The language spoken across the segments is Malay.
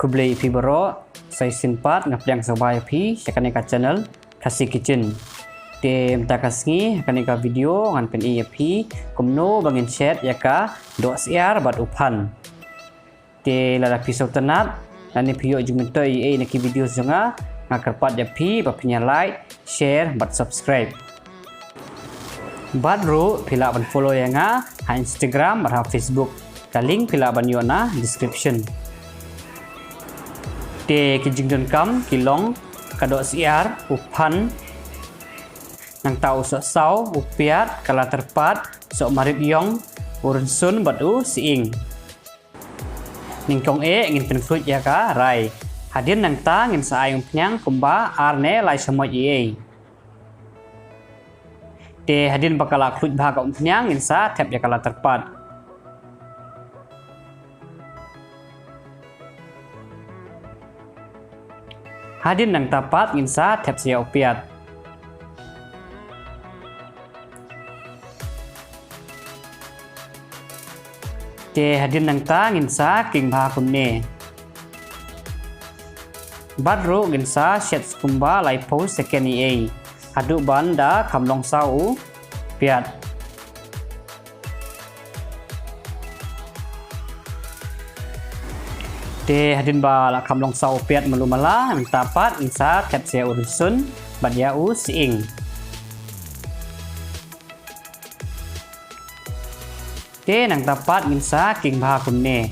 Kublai pi baro saya simpat ngapiang sobaya pi akan eka channel Kasih Kitchen. Te mta kasngi akan eka video ngan pen pi kumno bangin chat yaka do siar bat upan. Te lada pisau tenat nani piyo jumento naki video zonga ngakarpat ya pi bapinya like, share, bat subscribe. Badru pila ban follow yang ha Instagram atau Facebook. Link pila ban yona description. Te kijing don kam kilong kadok siar upan nang tau sok sau upiat kala terpat sok marit yong urun sun batu siing. Ningkong ngin penfruit ya ka rai. Hadir nang ta ngin sa ayong penyang kumba arne lai semot ye. Te hadir bakal aklut bahaga penyang ngin sa tap ya kala terpat. Hadir nang tapat ngin sa tap siya upiat. Te hadir nang ta ngin sa king bahakum ne. Badru ngin sa shet kumba lai post second EA. Hadu banda kamlong sau piat. Te hadin ba la kamlong sau piat melumala tapat ngin sa tap sia urusun badia u siing. Te nang tapat ngin sa king bahakum ne.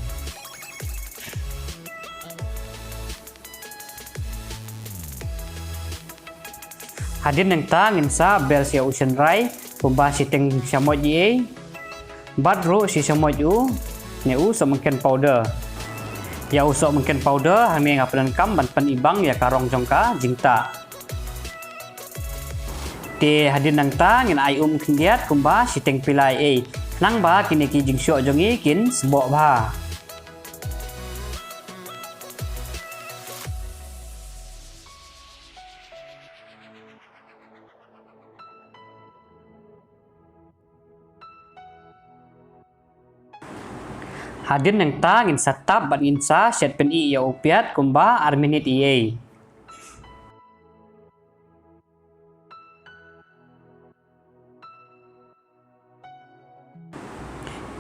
Hadir nang ta ngin sa bel sia ocean rai kumba si teng samot ye. Badru si samot u ne u so mungkin powder. Ya u so mungkin powder hami ngapalan kam ban pan ibang ya karong jongka jingta. Te hadir nang ta ngin ai kindiat kumba si teng pilai e. Nang ba kini ki jing syok jongi kin sebok ba. Hadir nang ta ngin satap bat ngin sa shet pen i ya upiat kumba arminit iye.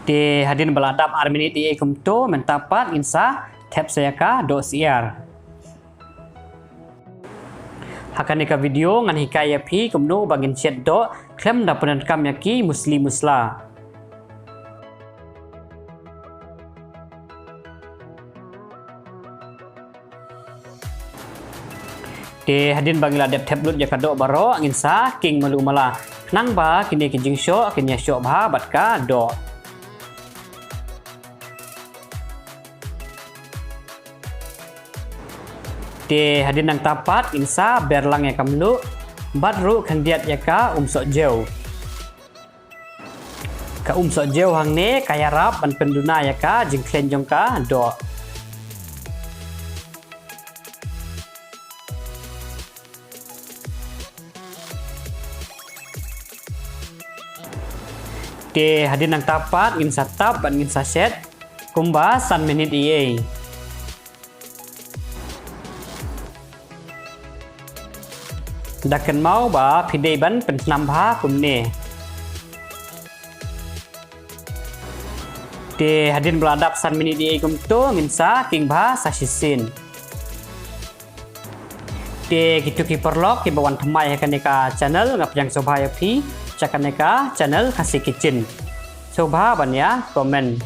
Te hadir baladap arminit iye kumto mentapat ngin sa tap saya ka do siar. Hakan eka video ngan hikaya pi kumno bangin chat do klem dapunan kam yaki muslim musla. Te hadin bangila dep tablet ya kadok baro angin sa king malu mala nang ba kini kijing syok kini syok ba bat ka do. Te hadin nang tapat insa berlang ya kamlu badru kandiat ya ka sok jauh. Ka sok jauh hang ne kaya rap ban penduna ya ka jing klen jong ka do. Te hadir nang tapat ngin sa tap ban ngin sa set kumba san menit iye. Dakan mau ba pidei ban penam ba kumne. Te hadir beladap san menit iye kumto ngin sa king ba sa sisin. Te gitu ki perlok ki bawan themai hakan eka channel ngapjang sobaya pi cakan eka channel Kasih Kitchen. Coba ban ya komen.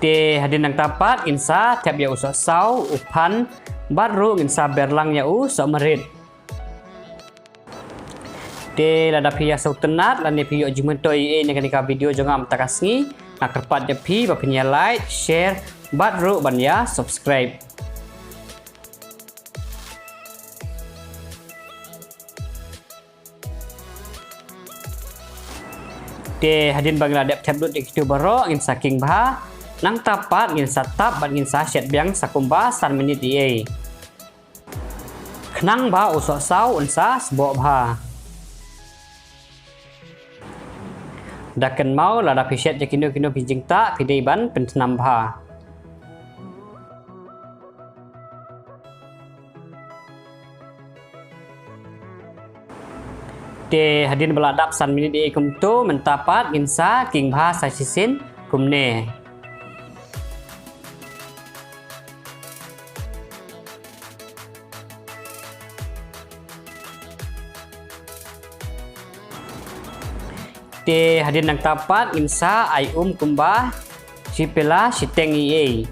Te hadir nang tapat insa tap ya usok sau upan baru insa berlang ya usok merit. Te lada pia sau tenat lani pio jumento ie ni kanika video jongam takasngi nakarpat ya pi bapinya like, share, baru ban ya subscribe. Te hadin bangla dep tablet itu baro ngin saking bah nang tapat ngin satap ban ngin sa shet biang sakumba san menit ie. Knang ba usok sau unsa sebok bah. dakan mau lada piset ya kino pinjing tak pidai ban penambah. De hadin beladap san minit kum tu mentapat insa king bha sa sisin kumne. De hadin nang tapat insa ai kumba sipela siteng ie.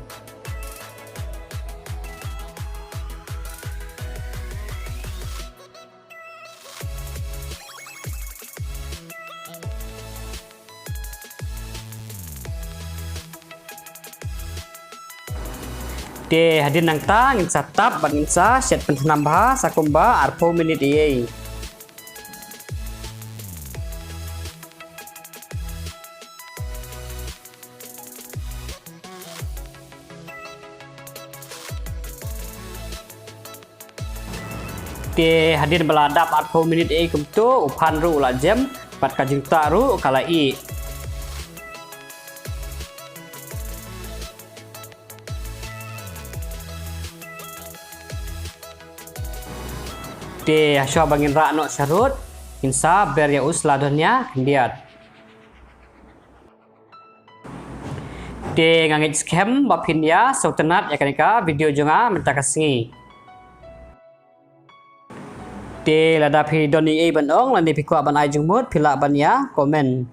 De hadin nang ta insa tap ban insa set penambah sakumba arpo minit ie. De hadin beladap 40 minit kum tu upan ru la jam pat kajing ta ru kala i. De hasyo bangin ra no sarut insa ber ya us ladonnya kendiat. De ngangit scam bapin ya sautenat ya kanika video jonga mentakasngi. De lada pi doni e banong lan di pikwa ban ai jungmut pila ban ya komen.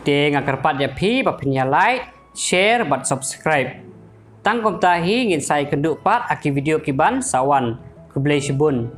De ngakarpat ya pi bapin ya like, share bat subscribe. Tang kom tahi ngin sai kenduk pat aki video kiban sawan kublai sibun.